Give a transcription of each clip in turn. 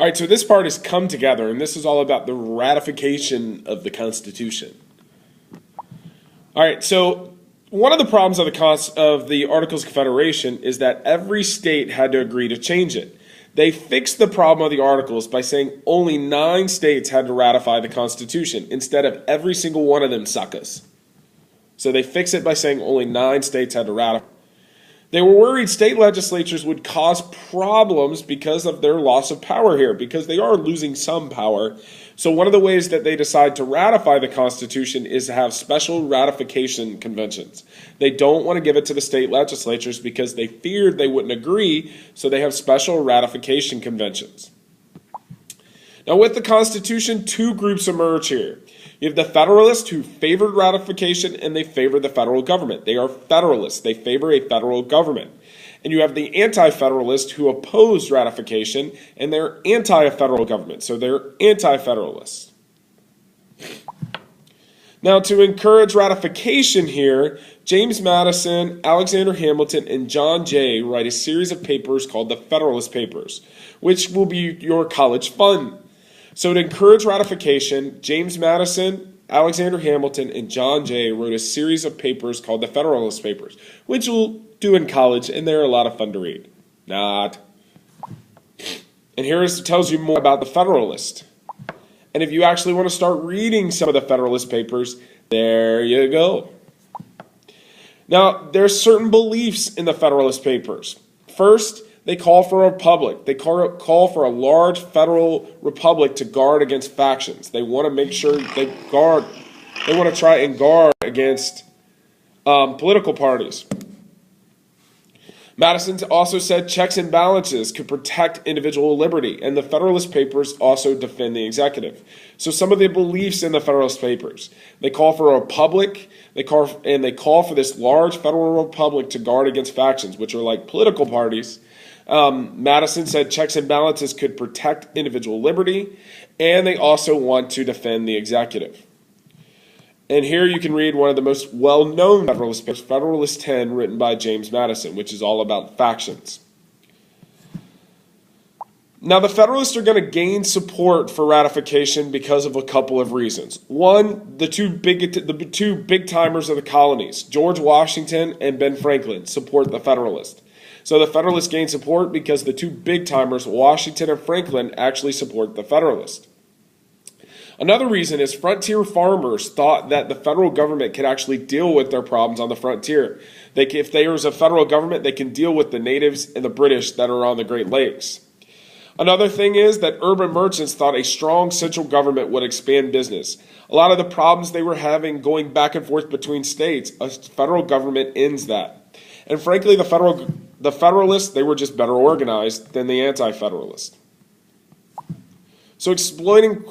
All right, so this part has come together, and this is all about the ratification of the Constitution. All right, so one of the problems of the Articles of Confederation is that every state had to agree to change it. They fixed the problem of the Articles by saying only 9 states had to ratify the Constitution instead of every single one of them suckers. So they fixed it by saying only 9 states had to ratify. They were worried state legislatures would cause problems because of their loss of power here, because they are losing some power. So one of the ways that they decide to ratify the Constitution is to have special ratification conventions. They don't want to give it to the state legislatures because they feared they wouldn't agree, so they have special ratification conventions. Now with the Constitution, 2 groups emerge here. You have the Federalists who favored ratification and they favor the federal government. They are Federalists. They favor a federal government. And you have the Anti-Federalists who oppose ratification and they're anti-federal government. So they're Anti-Federalists. Now to encourage ratification here, James Madison, Alexander Hamilton, and John Jay write a series of papers called the Federalist Papers, which will be your college fund. So to encourage ratification, James Madison, Alexander Hamilton, and John Jay wrote a series of papers called the Federalist Papers, which you'll do in college, and they're a lot of fun to read. Not. And here tells you more about the Federalist. And if you actually want to start reading some of the Federalist Papers, there you go. Now, there are certain beliefs in the Federalist Papers. First, they call for a republic. They call for a large federal republic to guard against factions. They want to make sure they want to try and guard against political parties. Madison also said checks and balances could protect individual liberty, and the Federalist Papers also defend the executive. So some of the beliefs in the Federalist Papers: they call for a republic, they call for this large federal republic to guard against factions, which are like political parties. Madison said checks and balances could protect individual liberty, and they also want to defend the executive. And here you can read one of the most well-known Federalist papers, Federalist 10, written by James Madison, which is all about factions. Now, the Federalists are going to gain support for ratification because of a couple of reasons. One, the two big timers of the colonies, George Washington and Ben Franklin, support the Federalists. So the Federalists gain support because the 2 big timers, Washington and Franklin, actually support the Federalists. Another reason is frontier farmers thought that the federal government could actually deal with their problems on the frontier. If there was a federal government, they can deal with the natives and the British that are on the Great Lakes. Another thing is that urban merchants thought a strong central government would expand business. A lot of the problems they were having going back and forth between states, a federal government ends that. And frankly, the Federalists, they were just better organized than the Anti-Federalists. So exploiting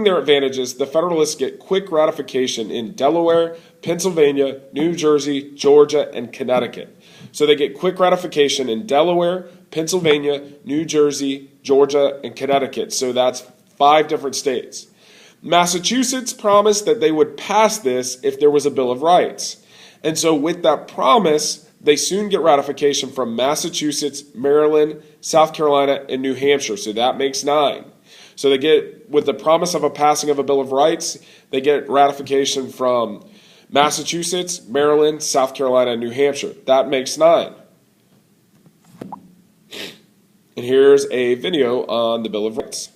their advantages, the Federalists get quick ratification in Delaware, Pennsylvania, New Jersey, Georgia, and Connecticut. So they get quick ratification in Delaware, Pennsylvania, New Jersey, Georgia, and Connecticut. So that's 5 different states. Massachusetts promised that they would pass this if there was a Bill of Rights. And so with that promise, they soon get ratification from Massachusetts, Maryland, South Carolina, and New Hampshire. So that makes 9. So they get, with the promise of a passing of a Bill of Rights, they get ratification from Massachusetts, Maryland, South Carolina, and New Hampshire. That makes 9. And here's a video on the Bill of Rights.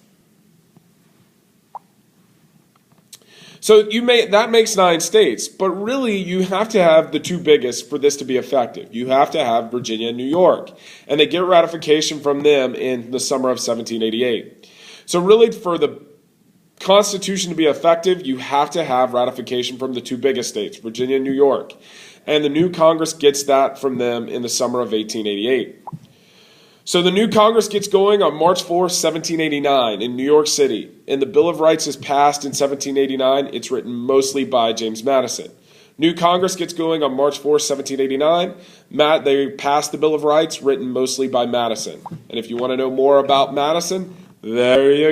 So that makes 9 states, but really you have to have the 2 biggest for this to be effective. You have to have Virginia and New York, and they get ratification from them in the summer of 1788. So really, for the Constitution to be effective, you have to have ratification from the 2 biggest states, Virginia and New York. And the new Congress gets that from them in the summer of 1888. So the new Congress gets going on March 4, 1789 in New York City. And the Bill of Rights is passed in 1789. It's written mostly by James Madison. New Congress gets going on March 4, 1789. They pass the Bill of Rights, written mostly by Madison. And if you want to know more about Madison, there you go.